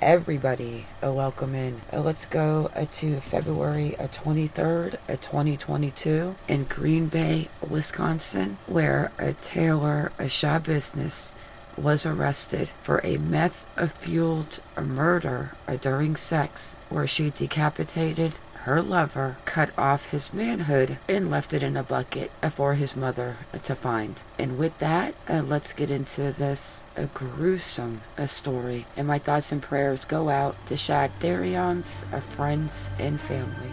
everybody welcome in. Let's go to February 23rd, 2022 in Green Bay, Wisconsin, where a Taylor, a Schabusiness, was arrested for a meth-fueled murder during sex, where she decapitated her lover, cut off his manhood, and left it in a bucket for his mother to find. And with that, let's get into this gruesome story. And my thoughts and prayers go out to Shad Thyrion's friends and family.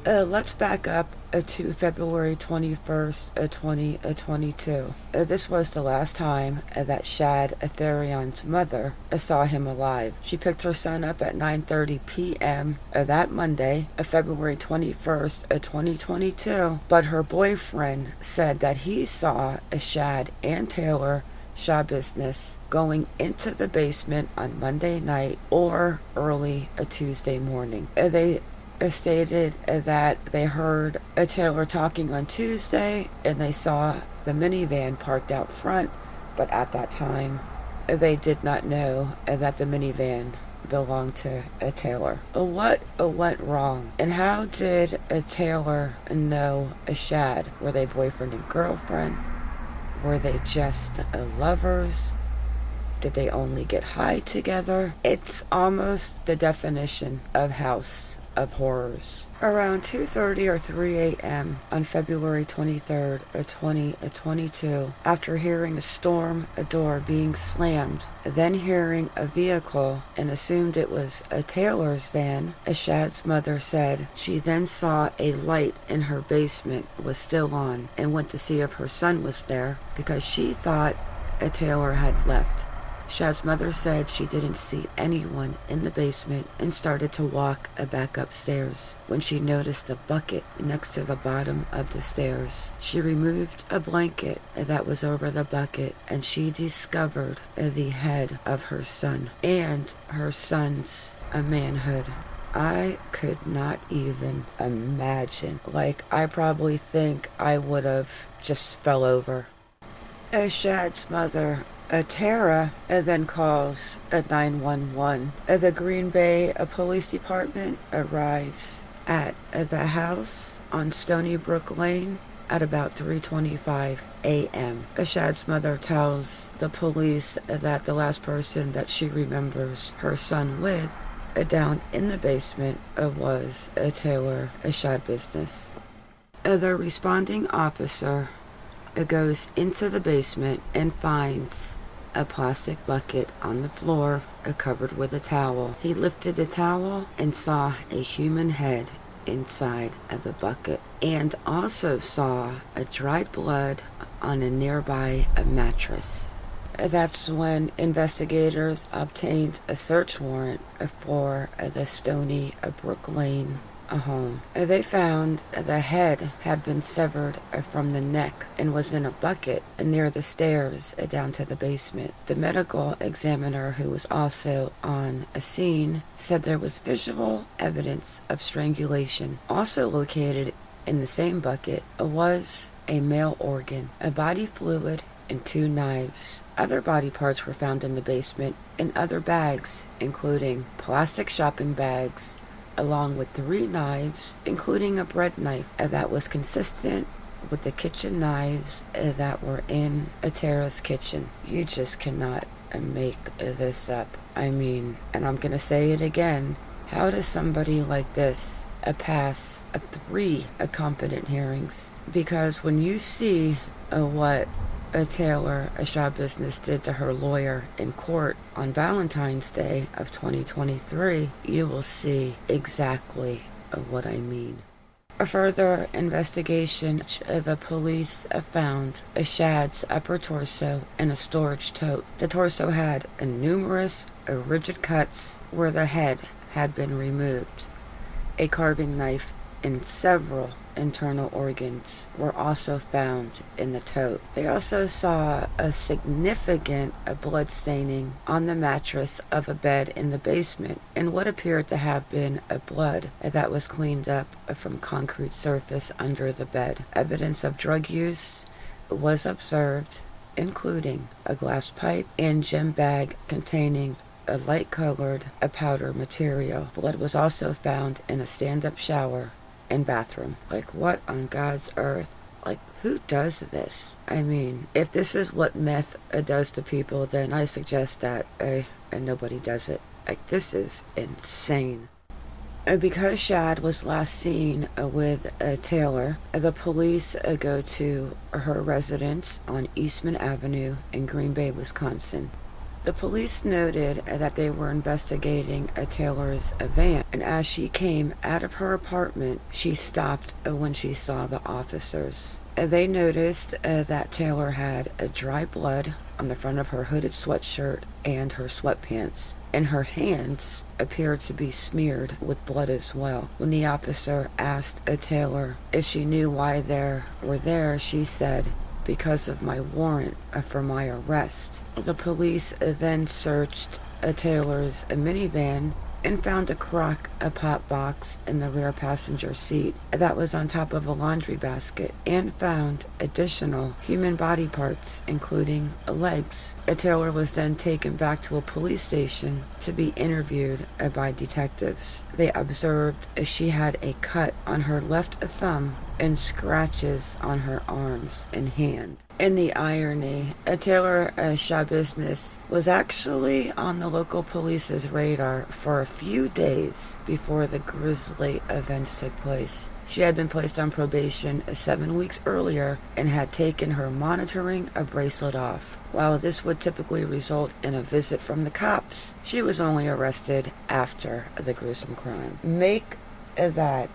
Let's back up to February 21st, 2022. This was the last time that Shad Thyrion's mother saw him alive. She picked her son up at 9:30 p.m. That Monday, February 21st, 2022, but her boyfriend said that he saw Shad and Taylor Schabusiness going into the basement on Monday night or early Tuesday morning. They stated that they heard a Taylor talking on Tuesday and they saw the minivan parked out front, but at that time they did not know that the minivan belonged to a Taylor. What went wrong? And how did a Taylor know a Shad? Were they boyfriend and girlfriend? Were they just lovers? Did they only get high together? It's almost the definition of House of Horrors. Around 2:30 or 3 a.m. on February 23rd, 2022, after hearing a storm door being slammed, then hearing a vehicle and assumed it was a Taylor's van, Shad's mother said she then saw a light in her basement was still on and went to see if her son was there because she thought a Taylor had left. Shad's mother said she didn't see anyone in the basement and started to walk back upstairs when she noticed a bucket next to the bottom of the stairs. She removed a blanket that was over the bucket and she discovered the head of her son and her son's manhood. I could not even imagine. I probably think I would have just fell over. Shad's mother, Tara, then calls 911. The Green Bay Police Department arrives at the house on Stony Brook Lane at about 3:25 a.m. Shad's mother tells the police that the last person that she remembers her son with down in the basement was Taylor Schabusiness. The responding officer goes into the basement and finds a plastic bucket on the floor covered with a towel. He lifted the towel and saw a human head inside of the bucket and also saw a dried blood on a nearby mattress. That's when investigators obtained a search warrant for the Stony Brook Lane home. They found the head had been severed from the neck and was in a bucket near the stairs down to the basement. The medical examiner, who was also on a scene, said there was visual evidence of strangulation. Also located in the same bucket was a male organ, a body fluid, and 2 knives. Other body parts were found in the basement in other bags, including plastic shopping bags, along with 3 knives, including a bread knife that was consistent with the kitchen knives that were in Tara's kitchen. You just cannot make this up. I mean, and I'm gonna say it again, how does somebody like this pass 3 competent hearings? Because when you see what Taylor Schabusiness did to her lawyer in court on Valentine's Day of 2023, you will see exactly what I mean. A further investigation, the police found a Shad's upper torso in a storage tote. The torso had numerous rigid cuts where the head had been removed. A carving knife and several internal organs were also found in the tote. They also saw a significant blood staining on the mattress of a bed in the basement and what appeared to have been a blood that was cleaned up from concrete surface under the bed. Evidence of drug use was observed, including a glass pipe and gym bag containing a light-colored powder material. Blood was also found in a stand-up shower and bathroom. Like, what on God's earth? Like, who does this? I mean, if this is what meth does to people, then I suggest that nobody does it. Like, this is insane. Because Shad was last seen with Taylor, the police go to her residence on Eastman Avenue in Green Bay, Wisconsin. The police noted that they were investigating Taylor's van, and as she came out of her apartment, she stopped when she saw the officers. They noticed that Taylor had dry blood on the front of her hooded sweatshirt and her sweatpants, and her hands appeared to be smeared with blood as well. When the officer asked Taylor if she knew why they were there, she said, "Because of my warrant for my arrest." The police then searched Taylor's minivan and found a crock pot box in the rear passenger seat that was on top of a laundry basket, and found additional human body parts, including legs. Taylor was then taken back to a police station to be interviewed by detectives. They observed she had a cut on her left thumb and scratches on her arms and hand. In the irony, Taylor Schabusiness was actually on the local police's radar for a few days before the grisly events took place. She had been placed on probation 7 weeks earlier and had taken her monitoring bracelet off. While this would typically result in a visit from the cops, she was only arrested after the gruesome crime. Make that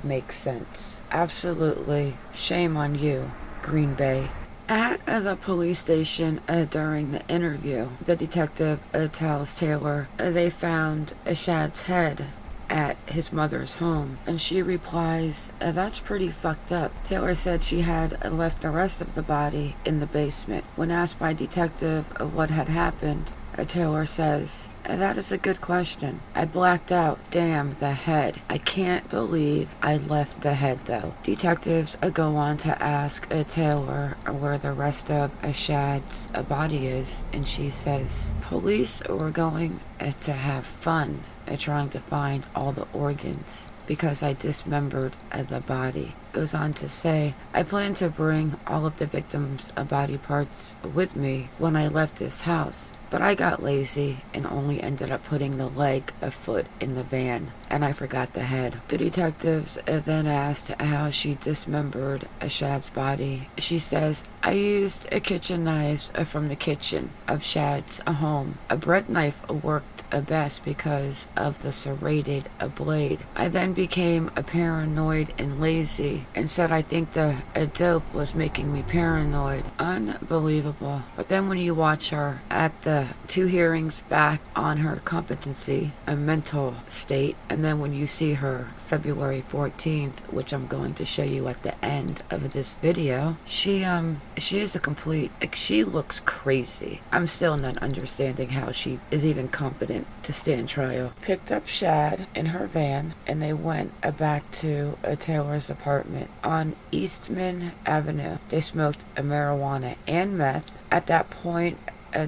make sense. Absolutely. Shame on you, Green Bay. At the police station during the interview, the detective tells Taylor they found Shad's head at his mother's home, and she replies, "That's pretty fucked up." Taylor said she had left the rest of the body in the basement. When asked by detective what had happened, Taylor says, "That is a good question. I blacked out. Damn, the head. I can't believe I left the head, though." Detectives go on to ask Taylor where the rest of Shad's body is, and she says, "Police were going to have fun trying to find all the organs because I dismembered the body." Goes on to say, "I planned to bring all of the victims' body parts with me when I left this house, but I got lazy and only ended up putting the leg, a foot in the van, and I forgot the head." The detectives then asked how she dismembered Shad's body. She says, "I used kitchen knives from the kitchen of Shad's home. A bread knife worked best because of the serrated blade. I then became paranoid and lazy and said I think the dope was making me paranoid." Unbelievable. But then when you watch her at the 2 hearings back on her competency, a mental state, and then when you see her February 14th, which I'm going to show you at the end of this video, she is a complete, she looks crazy. I'm still not understanding how she is even competent to stand trial. Picked up Shad in her van, and they went back to Taylor's apartment on Eastman Avenue. They smoked a marijuana and meth. At that point,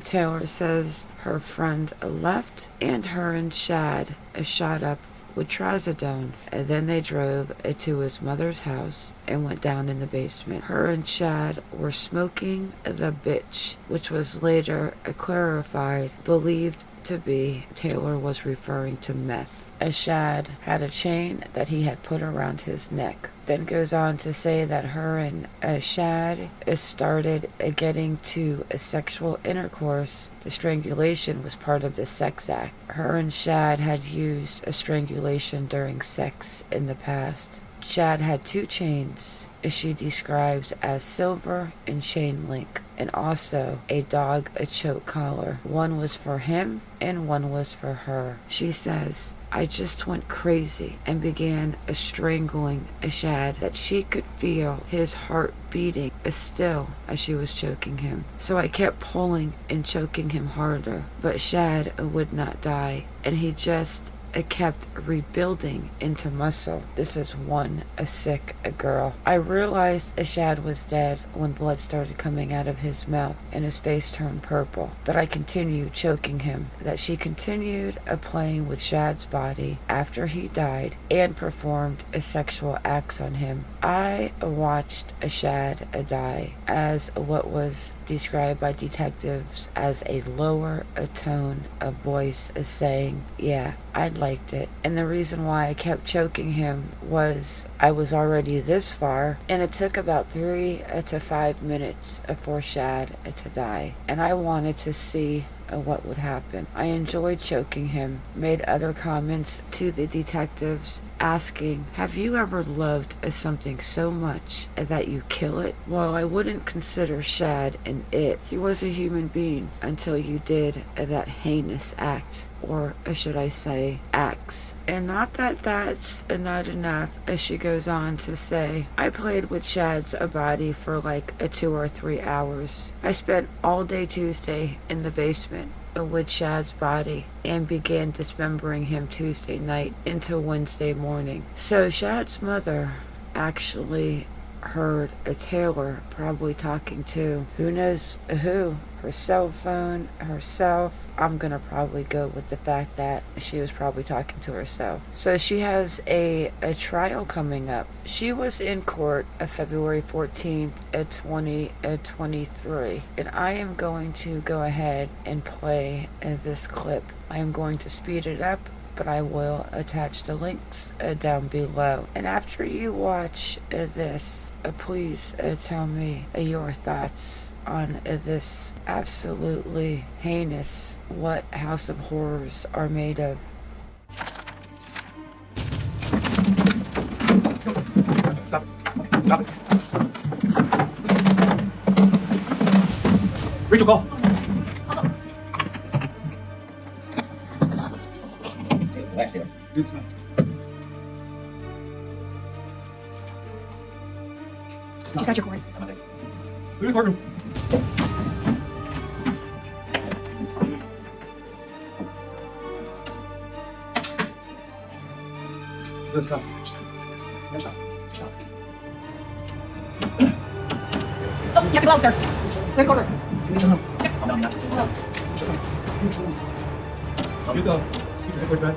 Taylor says her friend left, and her and Shad shot up with trazodone, and then they drove to his mother's house and went down in the basement. Her and Shad were smoking the bitch, which was later clarified, believed to be Taylor was referring to meth. Shad had a chain that he had put around his neck. Then goes on to say that her and Shad started getting to a sexual intercourse. The strangulation was part of the sex act. Her and Shad had used a strangulation during sex in the past. Shad had 2 chains she describes as silver and chain link, and also a dog a choke collar. One was for him and one was for her. She says, I just went crazy and began strangling Shad that she could feel his heart beating still as she was choking him. So I kept pulling and choking him harder, but Shad would not die, and he just kept rebuilding into muscle. This is a sick girl. I realized Shad was dead when blood started coming out of his mouth and his face turned purple, but I continued choking him. That she continued playing with Shad's body after he died and performed sexual acts on him. I watched Shad die as what was described by detectives as a lower tone of voice saying, yeah, I liked it. And the reason why I kept choking him was I was already this far, and it took about 3 to 5 minutes for Shad to die. And I wanted to see what would happen. I enjoyed choking him, made other comments to the detectives asking, have you ever loved something so much that you kill it? Well, I wouldn't consider Shad an it. He was a human being until you did that heinous act. Or should I say, acts. And not that that's not enough, as she goes on to say, I played with Shad's body for like 2 or 3 hours. I spent all day Tuesday in the basement with Shad's body and began dismembering him Tuesday night into Wednesday morning. So Shad's mother actually heard a Taylor probably talking to who knows who, her cell phone, herself. I'm gonna probably go with the fact that she was probably talking to herself. So she has a trial coming up. She was in court February 14th, 2023, and I am going to go ahead and play this clip. I am going to speed it up, but I will attach the links down below. And after you watch this, please tell me your thoughts on this absolutely heinous what House of Horrors are made of. Stop. Stop it. Rachel, call. Relax, Taylor. She's got your cord. I'm okay. Go to the courtroom. Good stuff. Stop. Oh, you have to go out, sir. Go to the courtroom. Calm down, Nina. Get the head like that.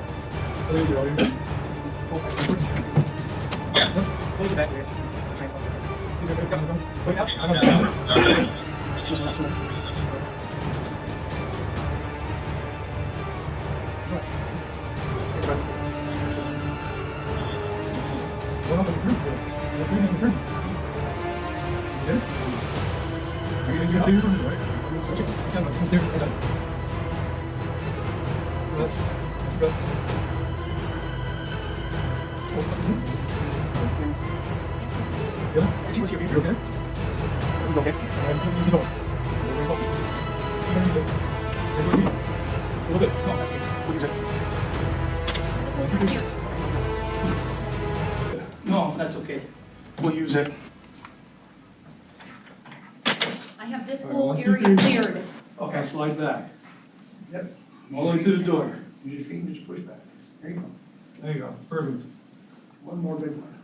So there you go. Hold it back, guys. See what's here. You okay? Everything's okay. Use the door. A little bit. Come on. What is it? No, that's okay. We'll use it. I have this All right, whole 1, 2, area 3. cleared. Okay, slide back. Yep. All the way to the door. Use your feet and just push back. There you go. There you go. Perfect. One more big one.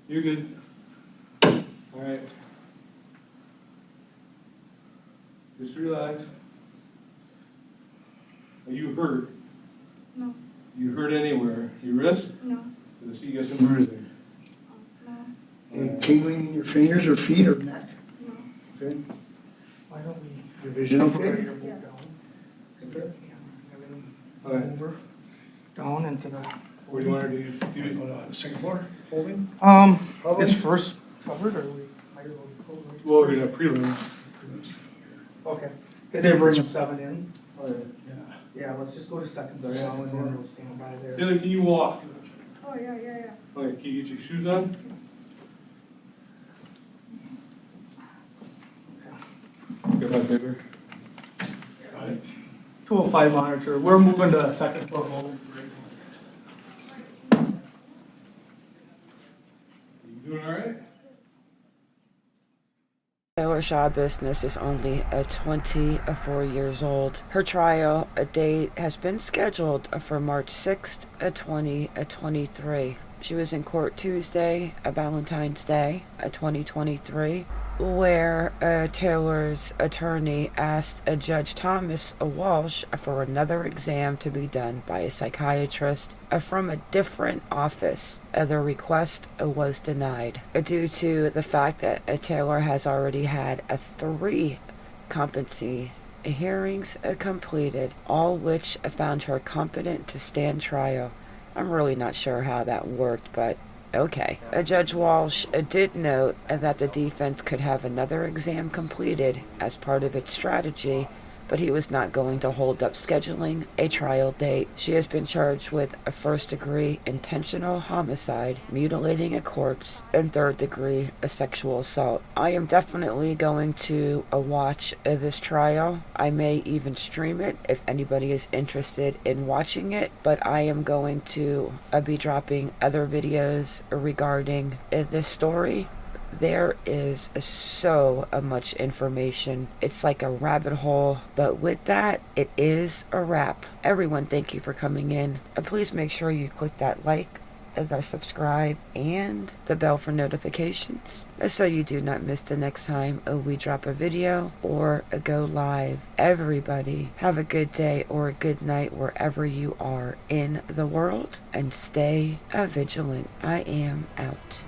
You're good. All right. Just relax. Are you hurt? No, You hurt anywhere? Your wrist? no, I see you got some bruising. no, Any tingling in your fingers or feet or neck? no. Good. Why don't we? Your vision okay? Yes. Okay. All right. Over. Down into the, Where do you want her to You do? go to the second floor, holding. it's first covered or we might as well close it? Well, we're gonna prelim. Okay, cause they're bringing 7 in. All right. Yeah. Yeah, let's just go to second Sorry. floor and then we'll stand by there. Taylor, can you walk? Oh, yeah. Okay, can you get your shoes on? Get my paper. Got it. 205 monitor. We're moving to second floor holding for You doing all right? Taylor Schabusiness is only 24 years old. Her trial date has been scheduled for March 6th, 2023. She was in court Tuesday, Valentine's Day, 2023, where Taylor's attorney asked Judge Thomas Walsh for another exam to be done by a psychiatrist from a different office. The request was denied due to the fact that Taylor has already had 3 competency hearings completed, all which found her competent to stand trial. I'm really not sure how that worked, but okay. Judge Walsh did note that the defense could have another exam completed as part of its strategy, but he was not going to hold up scheduling a trial date. She has been charged with a first-degree intentional homicide, mutilating a corpse, and third-degree sexual assault. I am definitely going to watch this trial. I may even stream it if anybody is interested in watching it, but I am going to be dropping other videos regarding this story. There is so much information. It's like a rabbit hole. But with that, it is a wrap. Everyone, thank you for coming in. Please make sure you click that like, the subscribe, and the bell for notifications so you do not miss the next time we drop a video or go live. Everybody, have a good day or a good night wherever you are in the world, and stay vigilant. I am out.